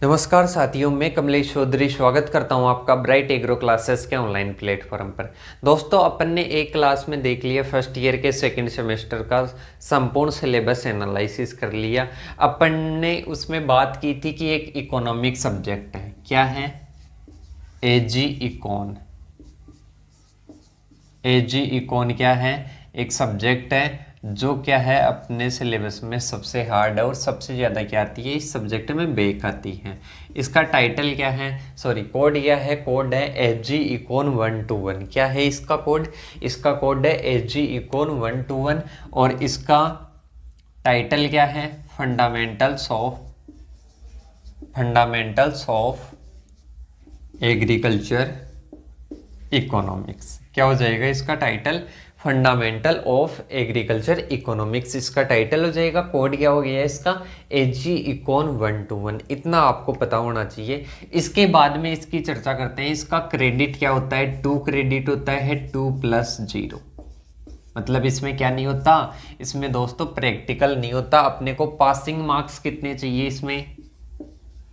नमस्कार साथियों, मैं कमलेश चौधरी स्वागत करता हूं आपका ब्राइट एग्रो क्लासेस के ऑनलाइन प्लेटफॉर्म पर। दोस्तों, अपन ने एक क्लास में देख लिया फर्स्ट ईयर के सेकंड सेमेस्टर का संपूर्ण सिलेबस एनालिसिस कर लिया। अपन ने उसमें बात की थी कि एक इकोनॉमिक सब्जेक्ट है, क्या है? एजी इकोन। एजी इकोन क्या है? एक सब्जेक्ट है जो क्या है अपने सिलेबस में सबसे हार्ड है और सबसे ज़्यादा क्या आती है इस सब्जेक्ट में बेक आती है। इसका टाइटल क्या है, सॉरी कोड क्या है? कोड है एजी इकोन 121। क्या है इसका कोड? इसका कोड है एजी इकोन 121 और इसका टाइटल क्या है? Fundamentals of agriculture economics. क्या हो जाएगा इसका title? Fundamental of agriculture economics इसका टाइटल हो जाएगा। कोड क्या हो गया इसका? एजी इकोन 121। इतना आपको पता होना चाहिए। इसके बाद में इसकी चर्चा करते हैं। इसका क्रेडिट क्या होता है? 2 क्रेडिट होता है, 2+0। मतलब इसमें क्या नहीं होता? इसमें दोस्तों प्रैक्टिकल नहीं होता। अपने को पासिंग मार्क्स कितने चाहिए इसमें?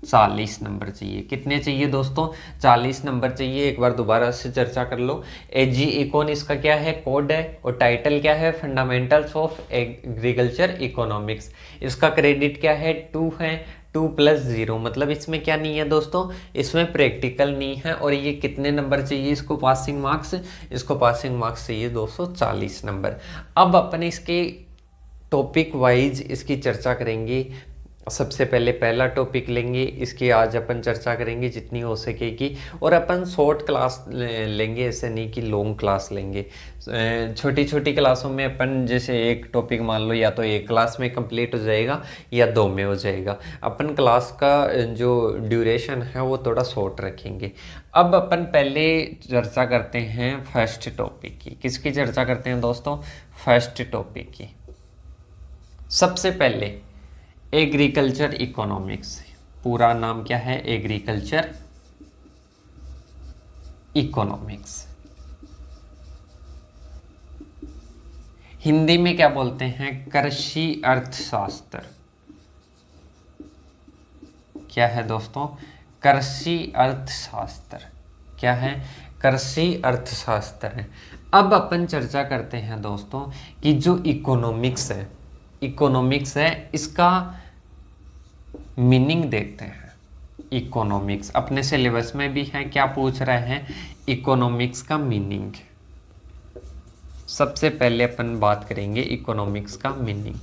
40 नंबर चाहिए। कितने चाहिए दोस्तों? 40 नंबर चाहिए। एक बार दोबारा से चर्चा कर लो। एजी इकोन इसका क्या है? कोड है और टाइटल क्या है? Fundamentals of agriculture economics. इसका क्रेडिट क्या है? 2 है, 2+0। मतलब इसमें क्या नहीं है दोस्तों? इसमें प्रैक्टिकल नहीं है। और ये कितने नंबर चाहिए इसको पासिंग मार्क्स? इसको पासिंग मार्क्स चाहिए दोस्तों 40 नंबर। अब अपन इसके टॉपिक वाइज इसकी चर्चा करेंगे। सबसे पहले पहला टॉपिक लेंगे, इसकी आज अपन चर्चा करेंगे जितनी हो सकेगी। और अपन शॉर्ट क्लास लेंगे, ऐसे नहीं कि लॉन्ग क्लास लेंगे। छोटी छोटी क्लासों में अपन जैसे एक टॉपिक मान लो या तो एक क्लास में कंप्लीट हो जाएगा या 2 में हो जाएगा। अपन क्लास का जो ड्यूरेशन है वो थोड़ा शॉर्ट रखेंगे। अब अपन पहले चर्चा करते हैं फर्स्ट टॉपिक की। किसकी चर्चा करते हैं दोस्तों? फर्स्ट टॉपिक की। सबसे पहले एग्रीकल्चर इकोनॉमिक्स। पूरा नाम क्या है? Agriculture economics. हिंदी में क्या बोलते हैं? कृषि अर्थशास्त्र। क्या है दोस्तों? कृषि अर्थशास्त्र। क्या है? कृषि अर्थशास्त्र है। अब अपन चर्चा करते हैं दोस्तों कि जो इकोनॉमिक्स है इसका मीनिंग देखते हैं। इकोनॉमिक्स अपने सिलेबस में भी है। क्या पूछ रहे हैं? इकोनॉमिक्स का मीनिंग। सबसे पहले अपन बात करेंगे इकोनॉमिक्स का मीनिंग।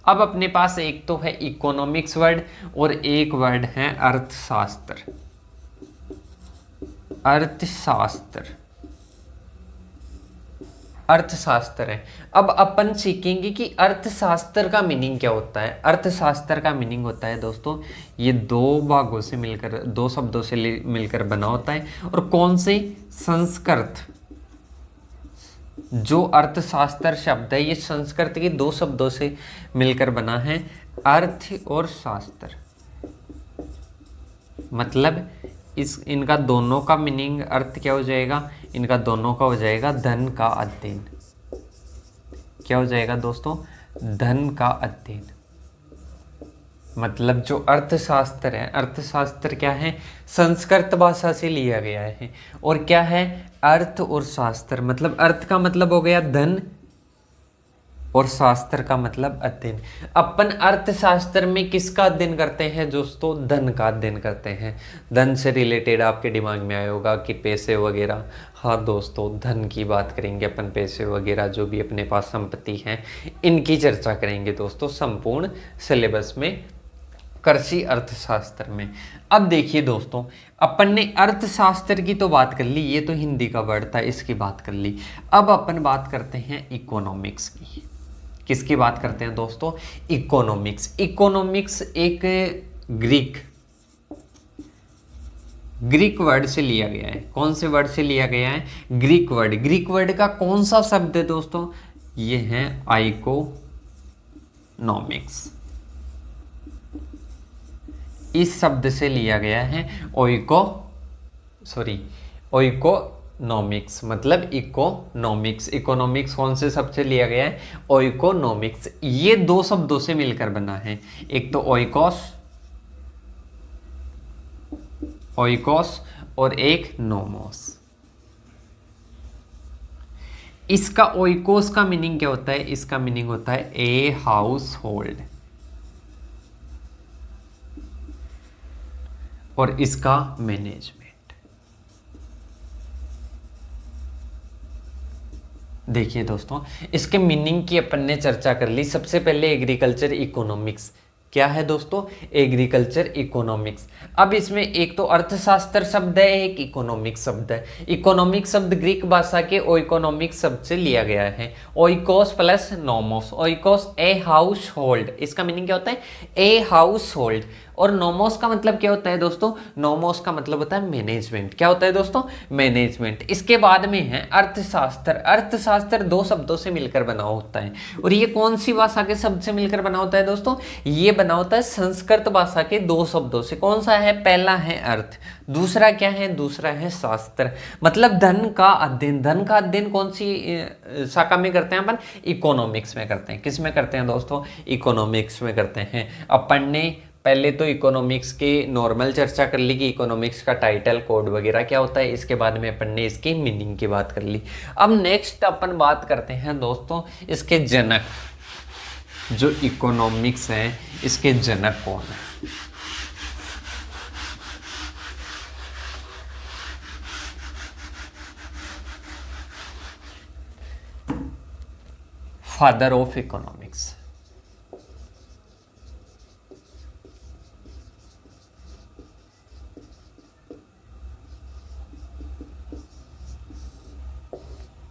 अब अपने पास एक तो है इकोनॉमिक्स वर्ड और एक वर्ड है अर्थशास्त्र। अर्थशास्त्र है। अब अपन सीखेंगे कि अर्थशास्त्र का मीनिंग क्या होता है। अर्थशास्त्र का मीनिंग होता है दोस्तों, ये 2 भागों से मिलकर, 2 शब्दों से मिलकर बना होता है। और कौन से? संस्कृत। जो अर्थशास्त्र शब्द है ये संस्कृत के 2 शब्दों से मिलकर बना है, अर्थ और शास्त्र। मतलब इनका दोनों का मीनिंग, अर्थ क्या हो जाएगा? इनका दोनों का हो जाएगा धन का अध्ययन। क्या हो जाएगा दोस्तों? धन का अध्ययन। मतलब जो अर्थशास्त्र है, अर्थशास्त्र क्या है? संस्कृत भाषा से लिया गया है। और क्या है? अर्थ और शास्त्र। मतलब अर्थ का मतलब हो गया धन और शास्त्र का मतलब अध्ययन। अपन अर्थशास्त्र में किसका अध्ययन करते हैं दोस्तों? धन का अध्ययन करते हैं। धन से रिलेटेड आपके दिमाग में आया होगा कि पैसे वगैरह। हाँ दोस्तों, धन की बात करेंगे अपन। पैसे वगैरह जो भी अपने पास संपत्ति है इनकी चर्चा करेंगे दोस्तों संपूर्ण सिलेबस में, कृषि अर्थशास्त्र में। अब देखिए दोस्तों, अपन ने अर्थशास्त्र की तो बात कर ली, ये तो हिंदी का वर्ड था, इसकी बात कर ली। अब अपन बात करते हैं इकोनॉमिक्स की। किसकी बात करते हैं दोस्तों? इकोनॉमिक्स। इकोनॉमिक्स एक ग्रीक वर्ड से लिया गया है। कौन से वर्ड से लिया गया है? Greek word. ग्रीक वर्ड का कौन सा शब्द है दोस्तों? ये है आइकोनॉमिक्स। इस शब्द से लिया गया है। ओइकोनॉमिक्स नॉमिक्स मतलब इकोनॉमिक्स। इकोनॉमिक्स कौन से शब्द से लिया गया है? ओइकोनॉमिक्स। ये दो शब्दों से मिलकर बना है, एक तो ओइकोस, ओइकोस और एक नोमोस। इसका ओइकोस का मीनिंग क्या होता है? इसका मीनिंग होता है ए हाउस होल्ड, और इसका मैनेजमेंट। देखिए दोस्तों, इसके मीनिंग की अपन ने चर्चा कर ली। सबसे पहले एग्रीकल्चर इकोनॉमिक्स क्या है दोस्तों? Agriculture economics. अब इसमें एक तो अर्थशास्त्र शब्द है, एक इकोनॉमिक शब्द है। इकोनॉमिक शब्द ग्रीक भाषा के ओइकोनॉमिक शब्द से लिया गया है। ओइकोस प्लस नोमोस। ओइकोस ए हाउस होल्ड, इसका मीनिंग क्या होता है? A household. और नोमोस का मतलब क्या होता है दोस्तों? नोमोस का मतलब होता है मैनेजमेंट। क्या होता है दोस्तों? मैनेजमेंट। इसके बाद में है अर्थशास्त्र। अर्थशास्त्र दो शब्दों से मिलकर बना होता है, और ये कौन सी भाषा के शब्द से मिलकर बना होता है दोस्तों? ये बना होता है संस्कृत भाषा के दो शब्दों से। कौन सा है? पहला है अर्थ, दूसरा क्या है? दूसरा है शास्त्र। मतलब धन का अध्ययन। धन का अध्ययन कौन सी शाखा में करते हैं अपन? इकोनॉमिक्स में करते हैं। किस में करते हैं दोस्तों? इकोनॉमिक्स में करते हैं। अपन ने पहले तो इकोनॉमिक्स की नॉर्मल चर्चा कर ली कि इकोनॉमिक्स का टाइटल, कोड वगैरह क्या होता है। इसके बाद में अपन ने इसकी मीनिंग की बात कर ली। अब नेक्स्ट अपन बात करते हैं दोस्तों इसके जनक। जो इकोनॉमिक्स है इसके जनक कौन है? Father of economics.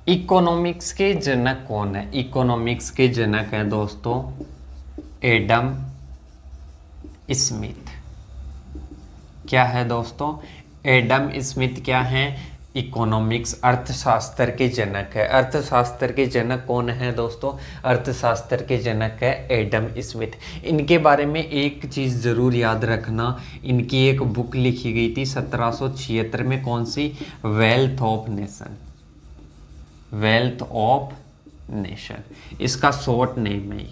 इकोनॉमिक्स के जनक कौन है? इकोनॉमिक्स के जनक है दोस्तों एडम स्मिथ। क्या है दोस्तों? एडम स्मिथ क्या है? इकोनॉमिक्स अर्थशास्त्र के जनक है। अर्थशास्त्र के जनक कौन है दोस्तों? अर्थशास्त्र के जनक है एडम स्मिथ। इनके बारे में एक चीज़ ज़रूर याद रखना, इनकी एक बुक लिखी गई थी 1776 में। कौन सी? Wealth of nation. Wealth of nation, इसका शॉर्ट नेम है।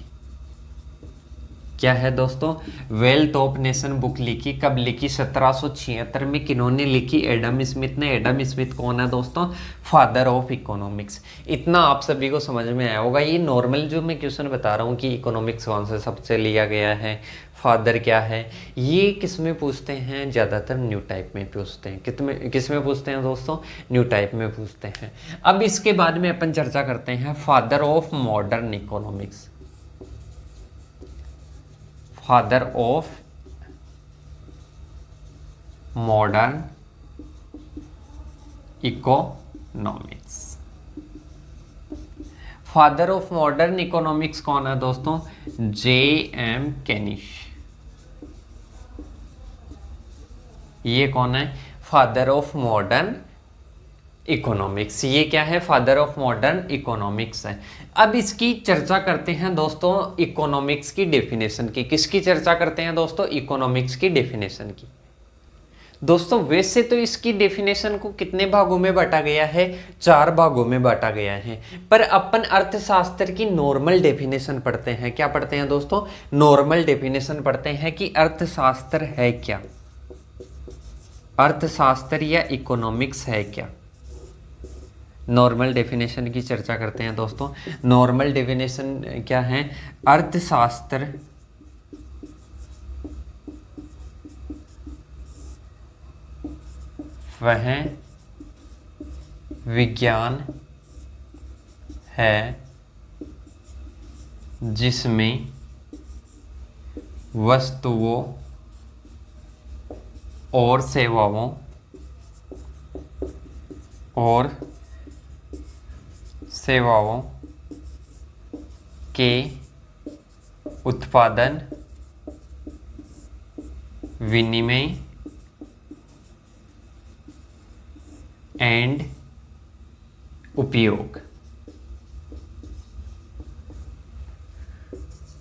क्या है दोस्तों? वेल्थ ऑफ नेशन बुक लिखी। कब लिखी? 1776 में। किन्होंने लिखी? एडम स्मिथ ने। एडम स्मिथ कौन है दोस्तों? Father of economics. इतना आप सभी को समझ में आया होगा। ये नॉर्मल जो मैं क्वेश्चन बता रहा हूँ कि इकोनॉमिक्स कौन से सबसे लिया गया है, फादर क्या है, ये किस में पूछते हैं? ज़्यादातर न्यू टाइप में पूछते हैं। किस में पूछते हैं दोस्तों? न्यू टाइप में पूछते हैं। अब इसके बाद में अपन चर्चा करते हैं father of modern economics. Father of modern economics. Father of modern economics कौन है दोस्तों? J.M. कैनिश। ये कौन है? Father of modern economics. ये क्या है? फादर ऑफ मॉडर्न इकोनॉमिक्स है। अब इसकी चर्चा करते हैं दोस्तों इकोनॉमिक्स की डेफिनेशन की। किसकी चर्चा करते हैं दोस्तों? इकोनॉमिक्स की डेफिनेशन की। दोस्तों वैसे तो इसकी डेफिनेशन को कितने भागों में बांटा गया है? 4 भागों में बांटा गया है। पर अपन अर्थशास्त्र की नॉर्मल डेफिनेशन पढ़ते हैं। क्या पढ़ते हैं दोस्तों? नॉर्मल डेफिनेशन पढ़ते हैं कि अर्थशास्त्र है क्या, अर्थशास्त्र या इकोनॉमिक्स है क्या। नॉर्मल डेफिनेशन की चर्चा करते हैं दोस्तों। नॉर्मल डेफिनेशन क्या है? अर्थशास्त्र वह विज्ञान है जिसमें वस्तुओं और सेवाओं के उत्पादन, विनिमय एंड उपयोग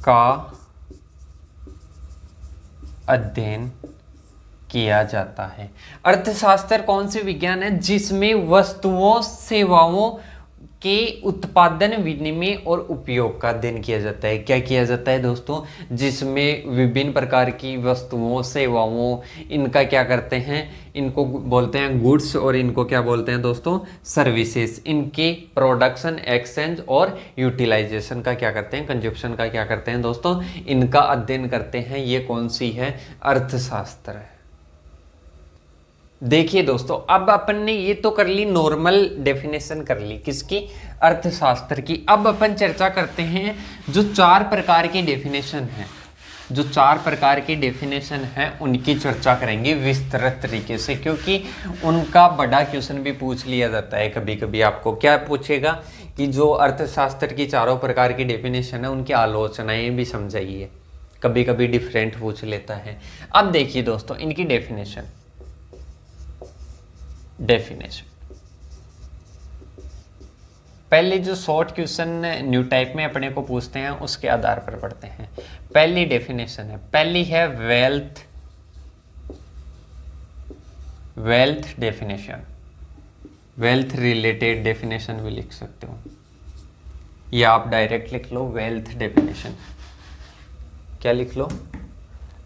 का अध्ययन किया जाता है। अर्थशास्त्र कौन सी विज्ञान है जिसमें वस्तुओं सेवाओं के उत्पादन विनिमय और उपयोग का अध्ययन किया जाता है। क्या किया जाता है दोस्तों? जिसमें विभिन्न प्रकार की वस्तुओं सेवाओं, इनका क्या करते हैं, इनको बोलते हैं गुड्स और इनको क्या बोलते हैं दोस्तों? सर्विसेज। इनके प्रोडक्शन, एक्सचेंज और यूटिलाइजेशन का क्या करते हैं? कंजप्शन का क्या करते हैं दोस्तों? इनका अध्ययन करते हैं। ये कौन सी है? अर्थशास्त्र है। देखिए दोस्तों, अब अपन ने ये तो कर ली, नॉर्मल डेफिनेशन कर ली किसकी? अर्थशास्त्र की। अब अपन चर्चा करते हैं जो 4 प्रकार की डेफिनेशन है, जो 4 प्रकार की डेफिनेशन है उनकी चर्चा करेंगे विस्तृत तरीके से, क्योंकि उनका बड़ा क्वेश्चन भी पूछ लिया जाता है कभी कभी। आपको क्या पूछेगा कि जो अर्थशास्त्र की 4 प्रकार की डेफिनेशन है उनकी आलोचनाएं भी समझाइए, कभी कभी डिफरेंट पूछ लेता है। अब देखिए दोस्तों, इनकी डेफिनेशन पहले जो शॉर्ट क्वेश्चन न्यू टाइप में अपने को पूछते हैं उसके आधार पर पढ़ते हैं। पहली डेफिनेशन है, पहली है wealth definition. Wealth related definition भी लिख सकते हो, या आप डायरेक्ट लिख लो वेल्थ डेफिनेशन। क्या लिख लो?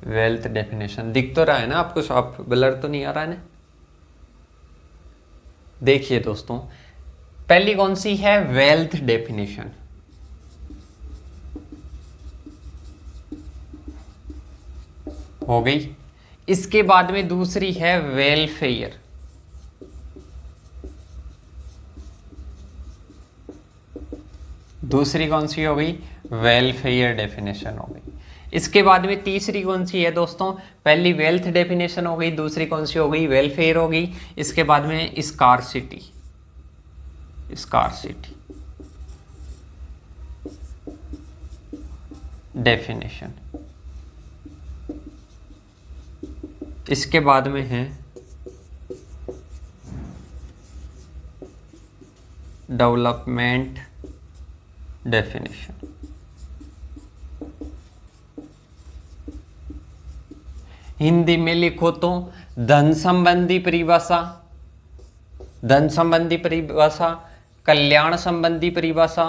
Wealth definition. दिख तो रहा है ना आपको? साफ ब्लर तो नहीं आ रहा है ना? देखिए दोस्तों, पहली कौन सी है? Wealth definition. हो गई। इसके बाद में दूसरी है वेलफेयर। दूसरी कौन सी हो गई? वेलफेयर डेफिनेशन हो गई। इसके बाद में तीसरी कौन सी है दोस्तों? पहली वेल्थ डेफिनेशन हो गई, दूसरी कौन सी हो गई? वेलफेयर हो गई। इसके बाद में स्कार्सिटी डेफिनेशन। इसके बाद में है डेवलपमेंट डेफिनेशन। हिंदी में लिखो तो धन संबंधी परिभाषा, धन संबंधी परिभाषा, कल्याण संबंधी परिभाषा।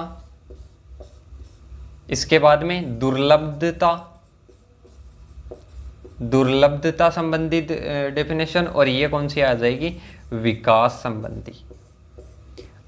इसके बाद में दुर्लभता संबंधित डेफिनेशन, और ये कौन सी आ जाएगी? विकास संबंधी।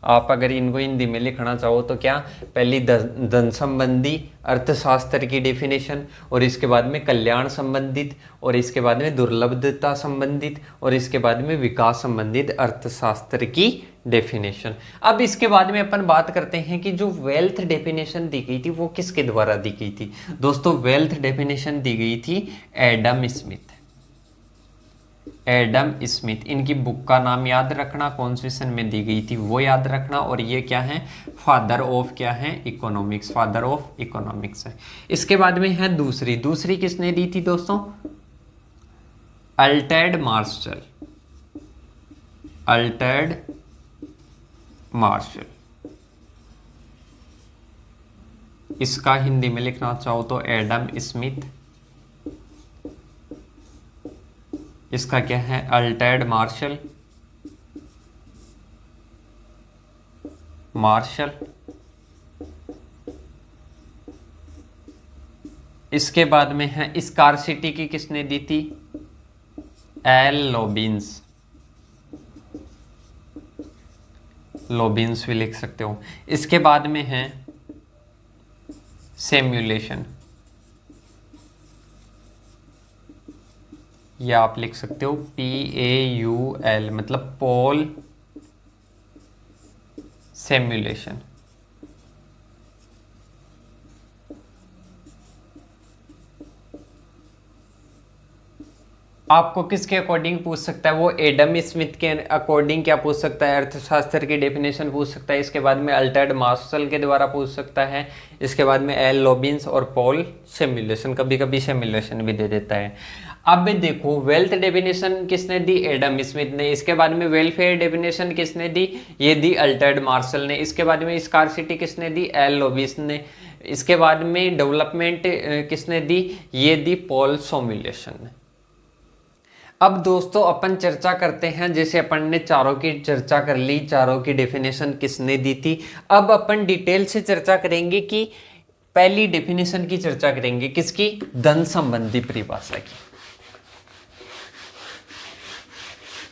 आप अगर इनको हिंदी में लिखना चाहो तो क्या? पहली धन संबंधी अर्थशास्त्र की डेफिनेशन, और इसके बाद में कल्याण संबंधित, और इसके बाद में दुर्लभता संबंधित, और इसके बाद में विकास संबंधित अर्थशास्त्र की डेफिनेशन। अब इसके बाद में अपन बात करते हैं कि जो वेल्थ डेफिनेशन दी गई थी वो किसके द्वारा दी गई थी दोस्तों? वेल्थ डेफिनेशन दी गई थी एडम स्मिथ। इनकी बुक का नाम याद रखना, कौन सेशन में दी गई थी वो याद रखना, और ये क्या है? फादर ऑफ क्या है? इकोनॉमिक्स। फादर ऑफ इकोनॉमिक्स है। इसके बाद में है दूसरी किसने दी थी दोस्तों? Alfred Marshall. इसका हिंदी में लिखना चाहो तो एडम स्मिथ। इसका क्या है? Alfred Marshall. इसके बाद में है स्कार्सिटी की किसने दी थी? एल लॉबिन्स भी लिख सकते हो। इसके बाद में है सिमुलेशन, या आप लिख सकते हो PAUL, मतलब पॉल सिमुलेशन। आपको किसके अकॉर्डिंग पूछ सकता है वो? एडम स्मिथ के अकॉर्डिंग क्या पूछ सकता है? अर्थशास्त्र की डेफिनेशन पूछ सकता है। इसके बाद में अल्फ्रेड मार्शल के द्वारा पूछ सकता है। इसके बाद में एल लॉबिन्स और पॉल सिमुलेशन, कभी कभी सिमुलेशन भी दे देता है। अब देखो, वेल्थ डेफिनेशन किसने दी? एडम स्मिथ ने। इसके बाद में वेलफेयर डेफिनेशन किसने दी? ये दी अल्फ्रेड मार्शल ने। इसके बाद में स्कार्सिटी किसने दी? एल लॉबिन्स ने। इसके बाद में डेवलपमेंट किसने दी? ये दी पॉल सिमुलेशन ने। अब दोस्तों अपन चर्चा करते हैं, जैसे अपन ने चारों की चर्चा कर ली, चारों की डेफिनेशन किसने दी थी। अब अपन डिटेल से चर्चा करेंगे कि पहली डेफिनेशन की चर्चा करेंगे, किसकी? धन संबंधी परिभाषा की।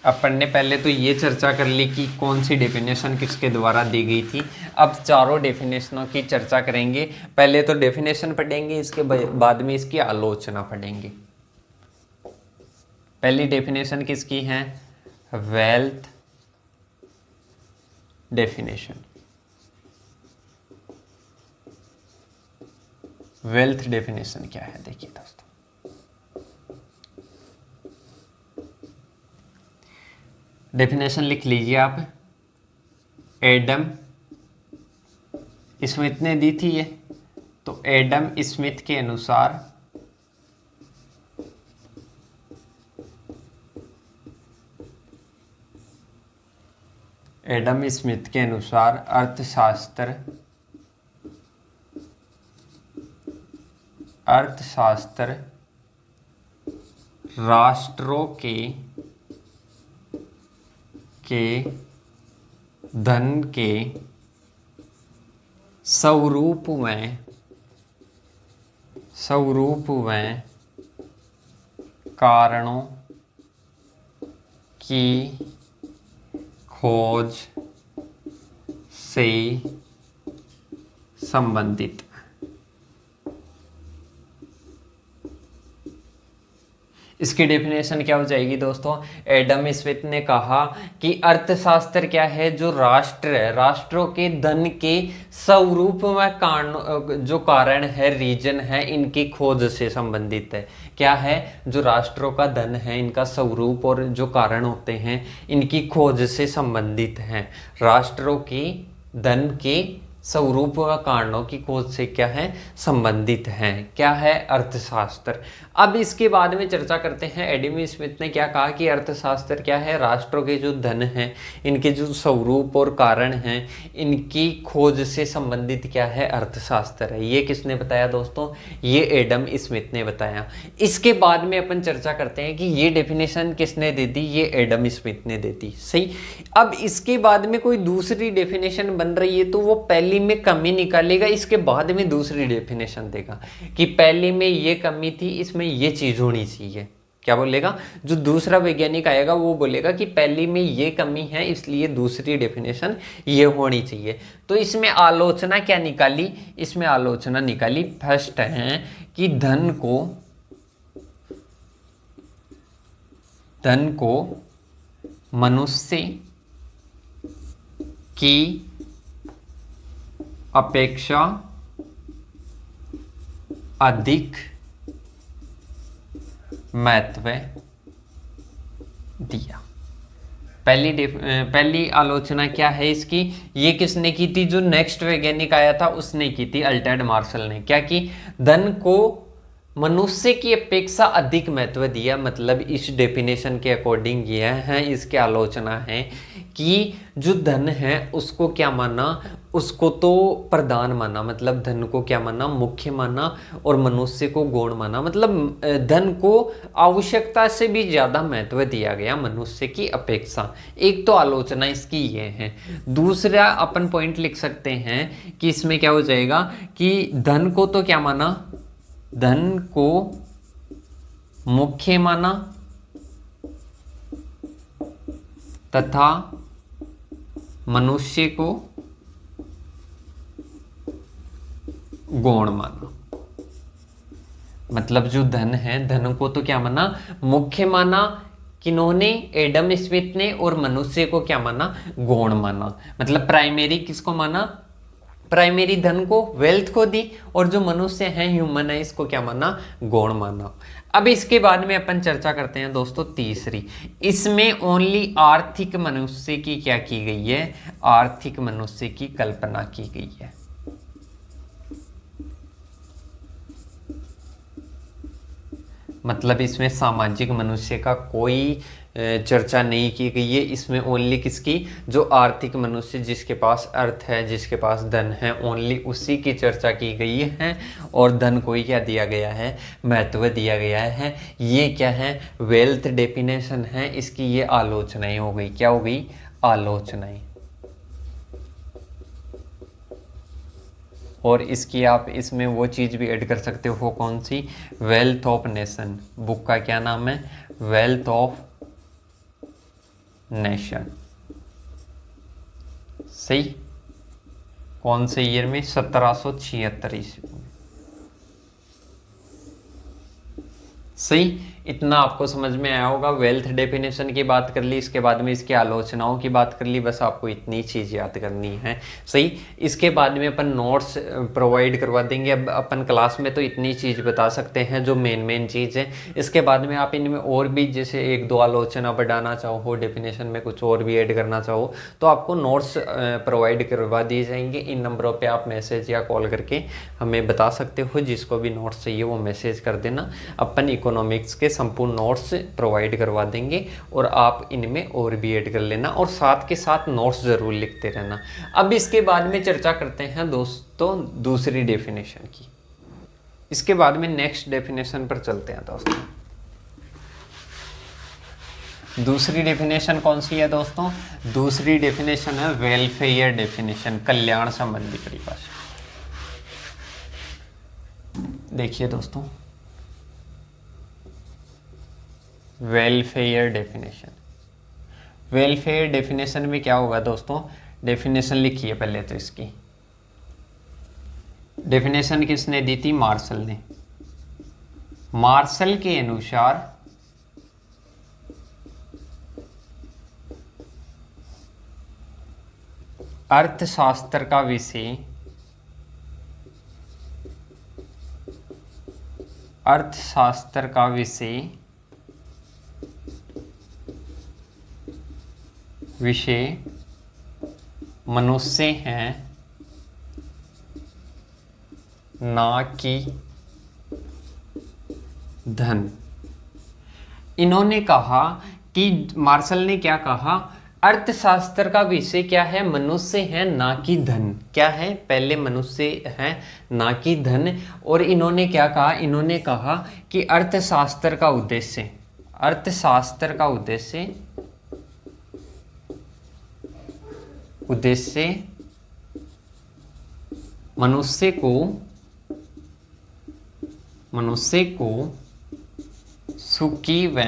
अपन ने पहले तो ये चर्चा कर ली कि कौन सी डेफिनेशन किसके द्वारा दी गई थी। अब चारों डेफिनेशनों की चर्चा करेंगे। पहले तो डेफिनेशन पढ़ेंगे, इसके बाद में इसकी आलोचना पढ़ेंगे। पहली डेफिनेशन किसकी है? Wealth definition. वेल्थ डेफिनेशन क्या है देखिए दोस्तों, डेफिनेशन लिख लीजिए आप। एडम स्मिथ ने दी थी ये, तो एडम स्मिथ के अनुसार अर्थशास्त्र राष्ट्रों के धन के स्वरूप में कारणों की खोज से संबंधित। इसकी डेफिनेशन क्या हो जाएगी दोस्तों? एडम स्मिथ ने कहा कि अर्थशास्त्र क्या है? जो राष्ट्र है, राष्ट्रों के धन के स्वरूप में कारण, जो कारण है, रीजन है, इनकी खोज से संबंधित है। क्या है? जो राष्ट्रों का धन है, इनका स्वरूप और जो कारण होते हैं, इनकी खोज से संबंधित है। राष्ट्रों के धन के स्वरूप व कारणों की खोज से क्या है? संबंधित हैं। क्या है? अर्थशास्त्र। अब इसके बाद में चर्चा करते हैं एडम स्मिथ ने क्या कहा कि अर्थशास्त्र क्या है? राष्ट्रों के जो धन हैं, इनके जो स्वरूप और कारण हैं, इनकी खोज से संबंधित क्या है? अर्थशास्त्र है। ये किसने बताया दोस्तों? ये एडम स्मिथ ने बताया। इसके बाद में अपन चर्चा करते हैं कि ये डेफिनेशन किसने दे दी? ये एडम स्मिथ ने दे दी। सही। अब इसके बाद में कोई दूसरी डेफिनेशन बन रही है, तो वो पहली में कमी निकालेगा, इसके बाद में दूसरी डेफिनेशन देगा कि पहली में ये कमी थी, इसमें ये चीज होनी चाहिए। क्या बोलेगा? जो दूसरा वैज्ञानिक आएगा वो बोलेगा कि पहली में ये कमी है, इसलिए दूसरी डेफिनेशन ये होनी चाहिए। तो इसमें आलोचना क्या निकाली? इसमें आलोचना निकाली, फर्स्ट है कि धन को मनुष्य की अपेक्षा अधिक महत्व दिया। पहली आलोचना क्या है इसकी? ये किसने की थी? जो नेक्स्ट वैज्ञानिक आया था उसने की थी, अल्फ्रेड मार्शल ने। क्या की? धन को मनुष्य की अपेक्षा अधिक महत्व दिया। मतलब इस डेफिनेशन के अकॉर्डिंग ये है, इसकी आलोचना है कि जो धन है उसको क्या माना? उसको तो प्रधान माना, मतलब धन को क्या माना? मुख्य माना, और मनुष्य को गौण माना। मतलब धन को आवश्यकता से भी ज्यादा महत्व दिया गया मनुष्य की अपेक्षा। एक तो आलोचना इसकी ये है। दूसरा अपन पॉइंट लिख सकते हैं कि इसमें क्या हो जाएगा कि धन को तो क्या माना? धन को मुख्य माना तथा मनुष्य को गौण माना। मतलब जो धन है, धन को तो क्या माना? मुख्य माना, किन्होंने? एडम स्मिथ ने। और मनुष्य को क्या माना? गौण माना। मतलब प्राइमरी किसको माना? प्राइमरी धन को, वेल्थ को दी, और जो मनुष्य है, ह्यूमन है, इसको क्या माना? गौण माना। अब इसके बाद में अपन चर्चा करते हैं दोस्तों तीसरी। इसमें ओनली आर्थिक मनुष्य की क्या की गई है? आर्थिक मनुष्य की कल्पना की गई है। मतलब इसमें सामाजिक मनुष्य का कोई चर्चा नहीं की गई है। इसमें ओनली किसकी, जो आर्थिक मनुष्य जिसके पास अर्थ है, जिसके पास धन है, ओनली उसी की चर्चा की गई है। और धन को ही क्या दिया गया है, महत्व दिया गया है। ये क्या है, वेल्थ डेफिनेशन है, इसकी ये आलोचनाएं हो गई। क्या हो गई, आलोचनाएं। और इसकी आप इसमें वो चीज़ भी ऐड कर सकते हो, कौन सी, वेल्थ ऑफ नेशन। बुक का क्या नाम है, वेल्थ ऑफ नेशन। सही, कौन से ईयर में, 1776 ईस्वी में। सही, इतना आपको समझ में आया होगा। वेल्थ डेफिनेशन की बात कर ली, इसके बाद में इसकी आलोचनाओं की बात कर ली, बस आपको इतनी चीज़ याद करनी है। सही, इसके बाद में अपन नोट्स प्रोवाइड करवा देंगे। अब अपन क्लास में तो इतनी चीज़ बता सकते हैं जो मेन चीज़ है। इसके बाद में आप इनमें और भी जैसे एक दो आलोचना बढ़ाना चाहो, डेफिनेशन में कुछ और भी ऐड करना चाहो, तो आपको नोट्स प्रोवाइड करवा दिए जाएंगे। इन नंबरों पर आप मैसेज या कॉल करके हमें बता सकते हो। जिसको भी नोट्स चाहिए वो मैसेज कर देना। अपन इकोनॉमिक्स के संपूर्ण नोट्स प्रोवाइड करवा देंगे और आप इनमें और भी ऐड कर लेना, और साथ के साथ नोट्स ज़रूर लिखते रहना। अब इसके बाद में चर्चा करते हैं दोस्तों दूसरी डेफिनेशन की। इसके बाद में नेक्स्ट डेफिनेशन पर चलते हैं दोस्तों। दूसरी डेफिनेशन कौन सी है दोस्तों, दूसरी डेफिनेशन है वेलफेयर डेफिनेशन, कल्याण संबंधी परिभाषा। देखिए दोस्तों, वेलफेयर डेफिनेशन। वेलफेयर डेफिनेशन में क्या होगा दोस्तों, डेफिनेशन लिखिए पहले तो इसकी। डेफिनेशन किसने दी थी, मार्शल ने। मार्शल के अनुसार अर्थशास्त्र का विषय, अर्थशास्त्र का विषय मनुष्य हैं, ना कि धन। इन्होंने कहा कि मार्शल ने क्या कहा, अर्थशास्त्र का विषय क्या है, मनुष्य है ना कि धन। क्या है, पहले मनुष्य है ना कि धन। और इन्होंने क्या कहा, इन्होंने कहा कि अर्थशास्त्र का उद्देश्य, अर्थशास्त्र का उद्देश्य मनुष्य को सुखी व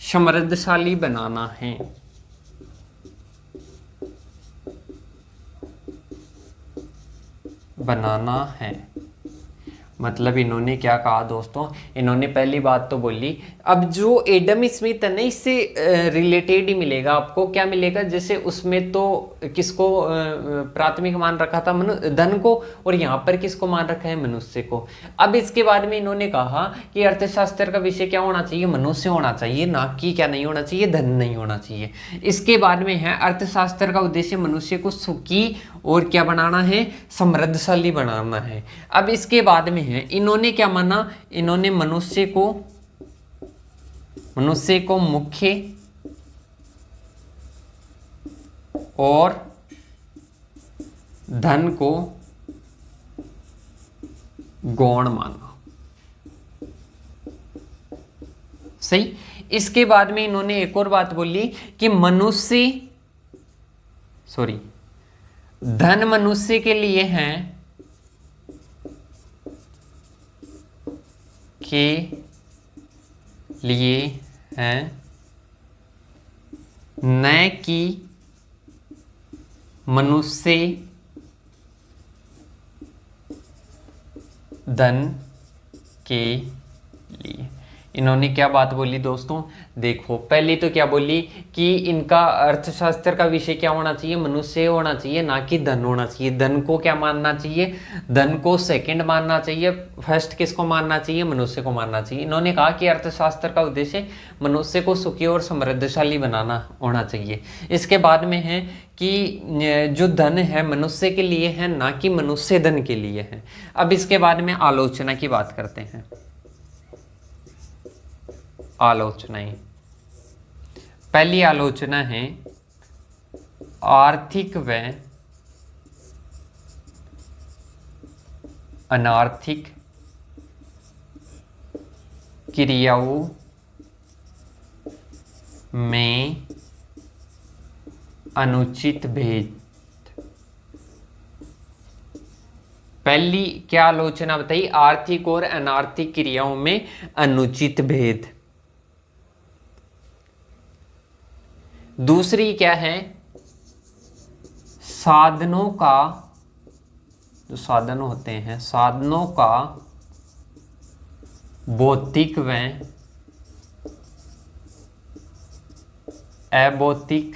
समृद्धशाली बनाना है। मतलब इन्होंने क्या कहा दोस्तों, इन्होंने पहली बात तो बोली, अब जो एडम स्मिथ है ना, इससे रिलेटेड ही मिलेगा आपको। क्या मिलेगा, जैसे उसमें तो किसको प्राथमिक मान रखा था, धन को, और यहाँ पर किसको मान रखा है, मनुष्य को। अब इसके बाद में इन्होंने कहा कि अर्थशास्त्र का विषय क्या होना चाहिए, मनुष्य होना चाहिए, ना कि क्या नहीं होना चाहिए, धन नहीं होना चाहिए। इसके बाद में है अर्थशास्त्र का उद्देश्य मनुष्य को सुखी और क्या बनाना है, समृद्धशाली बनाना है। अब इसके बाद में है, इन्होंने क्या माना, इन्होंने मनुष्य को मुख्य और धन को गौण माना। सही। इसके बाद में इन्होंने एक और बात बोली कि धन मनुष्य के लिए है, न कि मनुष्य धन के लिए। इन्होंने क्या बात बोली दोस्तों, देखो पहले तो क्या बोली कि इनका अर्थशास्त्र का विषय क्या होना चाहिए, मनुष्य होना चाहिए, ना कि धन होना चाहिए। धन को क्या मानना चाहिए, धन को सेकंड मानना चाहिए, फर्स्ट किसको मानना चाहिए, मनुष्य को मानना चाहिए। इन्होंने कहा कि अर्थशास्त्र का उद्देश्य मनुष्य को सुखी और समृद्धशाली बनाना होना चाहिए। इसके बाद में है कि जो धन है मनुष्य के लिए है, ना कि मनुष्य धन के लिए है। अब इसके बाद में आलोचना की बात करते हैं। आलोचनाएं। पहली आलोचना है आर्थिक व अनार्थिक क्रियाओं में अनुचित भेद। पहली क्या आलोचना बताई? आर्थिक और अनार्थिक क्रियाओं में अनुचित भेद। दूसरी क्या है? साधनों का, जो साधन होते हैं, साधनों का भौतिक व अभौतिक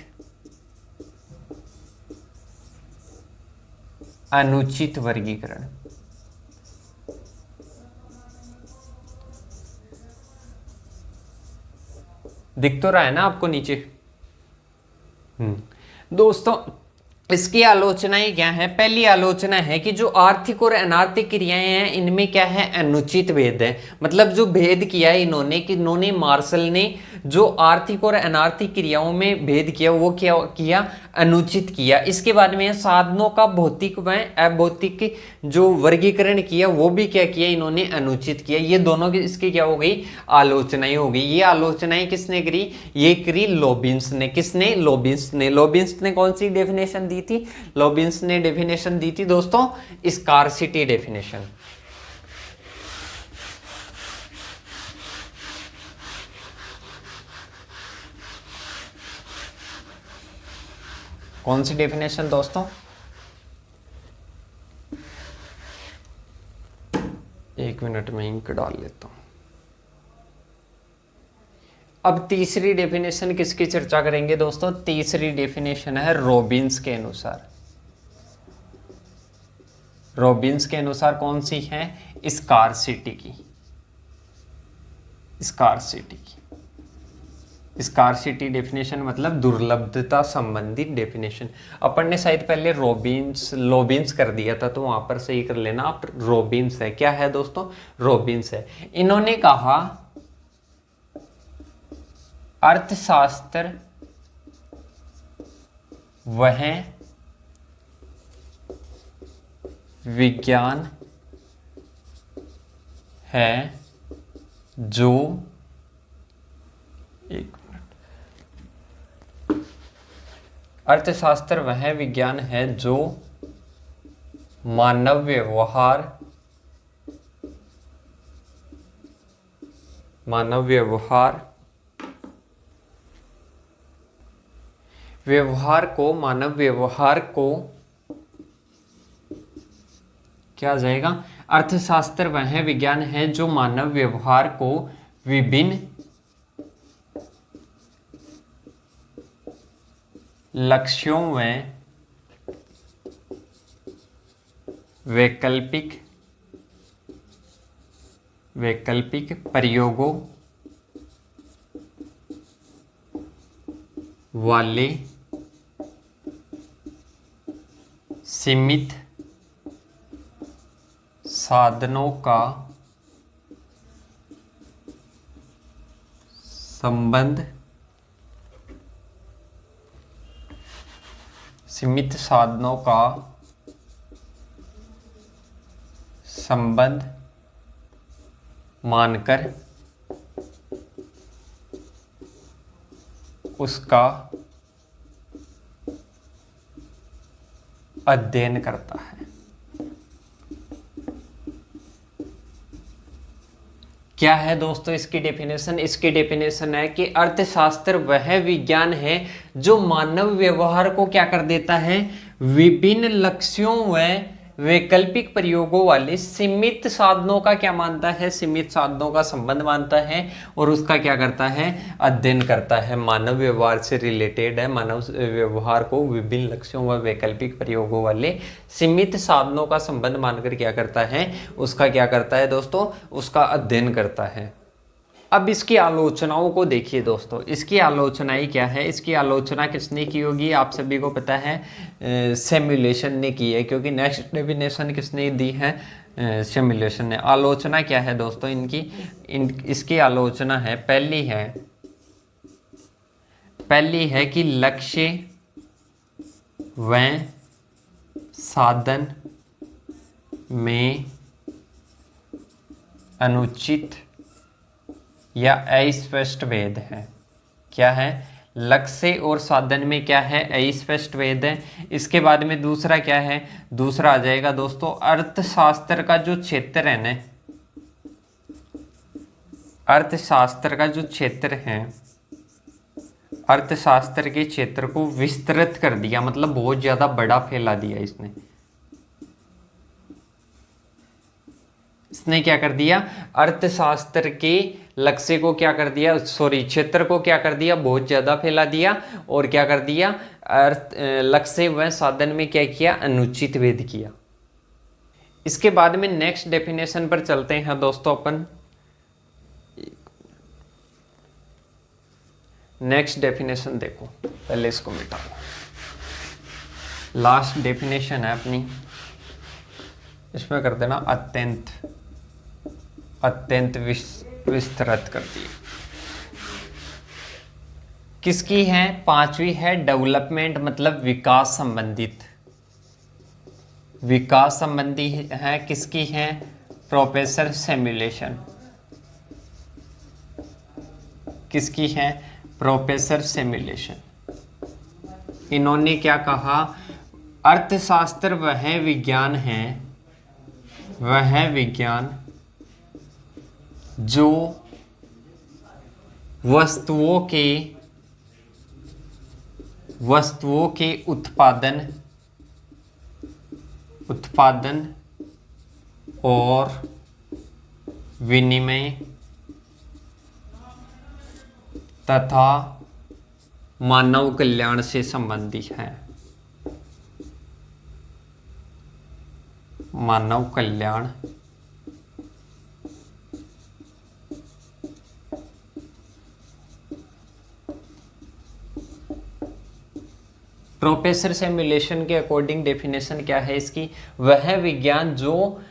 अनुचित वर्गीकरण। दिख तो रहा है ना आपको नीचे? दोस्तों इसकी आलोचनाएं क्या है? पहली आलोचना है कि जो आर्थिक और अनार्थिक क्रियाएं हैं इनमें क्या है? अनुचित भेद है। मतलब जो भेद किया है इन्होंने, कि इन्होंने मार्शल ने जो आर्थिक और अनार्थिक क्रियाओं में भेद किया वो क्या किया? अनुचित किया। इसके बाद में साधनों का भौतिक व अभौतिक जो वर्गीकरण किया वो भी क्या किया? इन्होंने अनुचित किया। ये दोनों की इसकी क्या हो गई? आलोचनाएं हो गई। ये आलोचनाएं किसने करी? ये करी लॉबिन्स ने। किसने? लॉबिन्स ने। लॉबिन्स ने कौन सी डेफिनेशन दी थी? लॉबिन्स ने डेफिनेशन दी थी दोस्तों स्कार्सिटी डेफिनेशन। कौन सी डेफिनेशन दोस्तों? एक मिनट में इंक डाल लेता हूं। अब तीसरी डेफिनेशन किसकी चर्चा करेंगे दोस्तों? तीसरी डेफिनेशन है रॉबिन्स के अनुसार। रॉबिन्स के अनुसार कौन सी है? स्कार्सिटी की। स्कार्सिटी की। स्कार्सिटी डेफिनेशन मतलब दुर्लभता संबंधी डेफिनेशन। अपन ने शायद पहले लॉबिन्स कर दिया था, तो वहां पर सही कर लेना आप। रॉबिन्स है। क्या है दोस्तों? रॉबिन्स है। इन्होंने कहा अर्थशास्त्र वह विज्ञान है जो, एक मिनट, अर्थशास्त्र वह विज्ञान है जो मानव मानव व्यवहार को क्या आ जाएगा? अर्थशास्त्र वह विज्ञान है जो मानव व्यवहार को विभिन्न लक्ष्यों में वैकल्पिक प्रयोगों वाले सीमित साधनों का संबंध मानकर उसका अध्ययन करता है। क्या है दोस्तों इसकी डेफिनेशन? इसकी डेफिनेशन है कि अर्थशास्त्र वह विज्ञान है जो मानव व्यवहार को क्या कर देता है? विभिन्न लक्ष्यों व वैकल्पिक प्रयोगों वाले सीमित साधनों का क्या मानता है? सीमित साधनों का संबंध मानता है और उसका क्या करता है? अध्ययन करता है। मानव व्यवहार से रिलेटेड है। मानव व्यवहार को विभिन्न लक्ष्यों व वैकल्पिक प्रयोगों वाले सीमित साधनों का संबंध मानकर क्या करता है? उसका क्या करता है दोस्तों? उसका अध्ययन करता है। अब इसकी आलोचनाओं को देखिए दोस्तों। इसकी आलोचनाएं क्या है? इसकी आलोचना किसने की होगी? आप सभी को पता है सैमुएल्सन ने की है, क्योंकि नेक्स्ट डेफिनेशन किसने दी है? सिमुलेशन है। आलोचना क्या है दोस्तों इनकी, इसकी आलोचना है, पहली है कि लक्ष्य व साधन में अनुचित या अस्पष्ट भेद है। क्या है? लक्ष्य और साधन में क्या है? अस्पष्ट भेद है। इसके बाद में दूसरा क्या है? दूसरा आ जाएगा दोस्तों अर्थशास्त्र का जो क्षेत्र है ना, अर्थशास्त्र का जो क्षेत्र है, अर्थशास्त्र के क्षेत्र को विस्तृत कर दिया, मतलब बहुत ज्यादा बड़ा फैला दिया इसने क्या कर दिया? अर्थशास्त्र के लक्ष्य को क्या कर दिया, क्षेत्र को क्या कर दिया? बहुत ज्यादा फैला दिया। और क्या कर दिया? लक्ष्य व साधन में क्या किया? अनुचित भेद किया। इसके बाद में नेक्स्ट डेफिनेशन पर चलते हैं दोस्तों अपन। नेक्स्ट डेफिनेशन देखो, पहले इसको मिटाओ। लास्ट डेफिनेशन है अपनी, इसमें कर देना अत्यंत विस्तृत कर दी। किसकी है? पांचवी है डेवलपमेंट, मतलब विकास संबंधी है। किसकी है? Professor simulation. किसकी है? Professor simulation. इन्होंने क्या कहा? अर्थशास्त्र वह विज्ञान जो वस्तुओं के उत्पादन और विनिमय तथा मानव कल्याण से संबंधित है। मानव कल्याण प्रोफेसर सिमुलेशन के अकॉर्डिंग डेफिनेशन क्या है इसकी? वह विज्ञान जो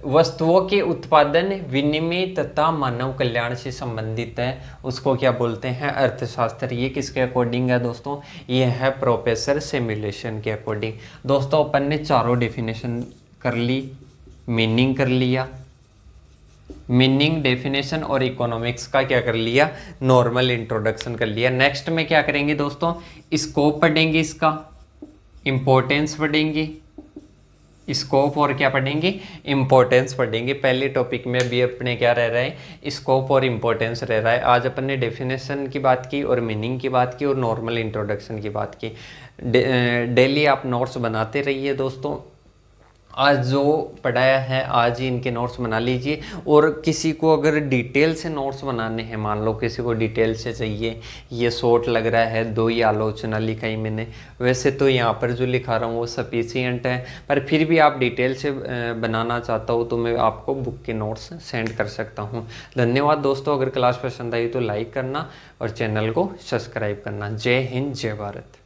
वस्तुओं के उत्पादन, विनिमय तथा मानव कल्याण से संबंधित है, उसको क्या बोलते हैं? अर्थशास्त्र। ये किसके अकॉर्डिंग है दोस्तों? ये है प्रोफेसर सिमुलेशन के अकॉर्डिंग। दोस्तों अपन ने चारों डेफिनेशन कर ली, मीनिंग कर लिया, मीनिंग, डेफिनेशन और इकोनॉमिक्स का क्या कर लिया? नॉर्मल इंट्रोडक्शन कर लिया। नेक्स्ट में क्या करेंगे दोस्तों? स्कोप पढ़ेंगे, इसका इंपॉर्टेंस पढ़ेंगे, स्कोप और क्या पढ़ेंगे? इंपॉर्टेंस पढ़ेंगे। पहले टॉपिक में भी अपने क्या रह रहा है? स्कोप और इंपॉर्टेंस रह रहा है। आज अपन ने डेफिनेशन की बात की और मीनिंग की बात की और नॉर्मल इंट्रोडक्शन की बात की। डेली आप नोट्स बनाते रहिए दोस्तों। आज जो पढ़ाया है आज ही इनके नोट्स बना लीजिए। और किसी को अगर डिटेल से नोट्स बनाने हैं, मान लो किसी को डिटेल से चाहिए, ये शॉर्ट लग रहा है, 2 ही आलोचना लिखाई मैंने, वैसे तो यहाँ पर जो लिखा रहा हूँ वो सफिशिएंट है, पर फिर भी आप डिटेल से बनाना चाहता हूँ तो मैं आपको बुक के नोट्स सेंड कर सकता हूँ। धन्यवाद दोस्तों। अगर क्लास पसंद आई तो लाइक करना और चैनल को सब्सक्राइब करना। जय हिंद, जय भारत।